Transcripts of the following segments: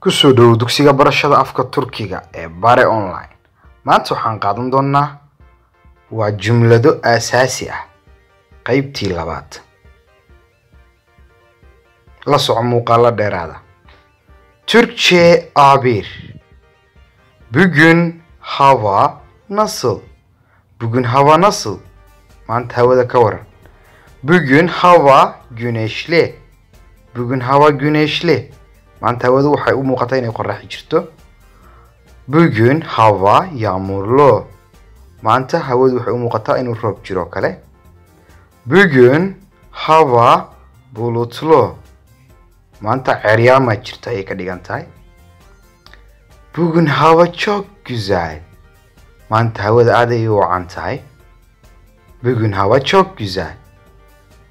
kusoo dhaw dugsiga barashada afka Turkiga ee Bare Online. Maanta waxaan qaadan doonaa waa jumlado asaasi ah qaybtii labaad. La soco muuqaal dheeraada. Türkçe A1. Bugün hava nasıl? Bugün hava nasıl? Maanta havada ka waran. Bugün hava güneşli. Bugün hava güneşli. Maanta hawada waxay u muuqataa inay qorrax jirto. Bugün hava yağmurlu. Maanta hawada waxay u muuqataa inuu roob jiro kale. Bugün hava bulutlu. Maanta ceryama jirto ayay ka dhigan tahay. Bugün hava çok güzel. Maanta hawada aad ayay u wacan tahay. Bugün hava çok güzel.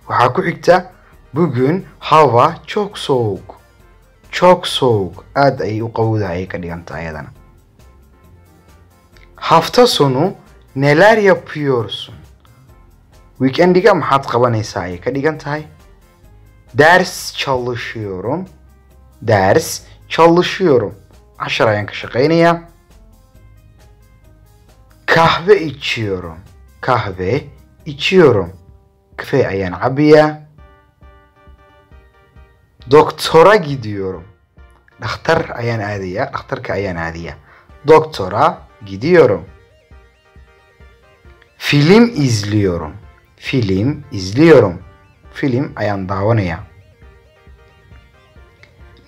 Waxaa ku xigta bugün hava çok soğuk. Çok soğuk. Aad ayay u qabowdahay ayay ka dhigan tahay ayadana. Hafta sonu neler yapıyorsun? Weekendiga maxaad qabanaysaa ayay ka dhigan tahay. Ders çalışıyorum. Ders çalışıyorum. 10 ayaan ka shaqaynayaa. Kahve içiyorum. Kahve içiyorum. Kafe ayaan cabayaa. Doktora gidiyorum. Dhakhtar ayaan aadayaa. Dhakhtarka ayaan aadayaa. Doktora gidiyorum. Film izliyorum. Film izliyorum. Film ayaan daawanayaa.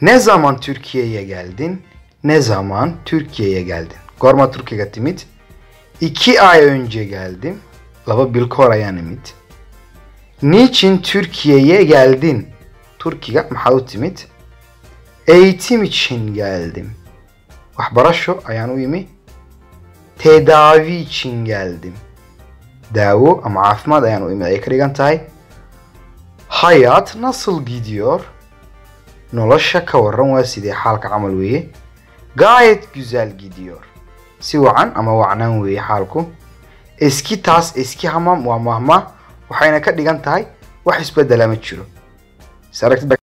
Ne zaman Türkiye'ye geldin? Ne zaman Türkiye'ye geldin? Goorma Turkiga timid? 2 ay önce geldim. Laba bil kahor ayaan imid. Niçin Türkiye'ye geldin? Turkiga maxaa u timid? Eğitim için geldim. Waxbarasho ayaan u imi. Tedavi için geldim. Daawo ama caafimaad ayaan u imid ayay ka dhigan tahay. Hayat nasıl gidiyor? Nolosha ka waran waa sidee xaalka camal weeye. Gayet güzel gidiyor. Si wacan ama wacnaan weeye xaalku. Eski taas eski hamam waa mahma waxayna ka dhigan tahay wax isbedela ma jiro.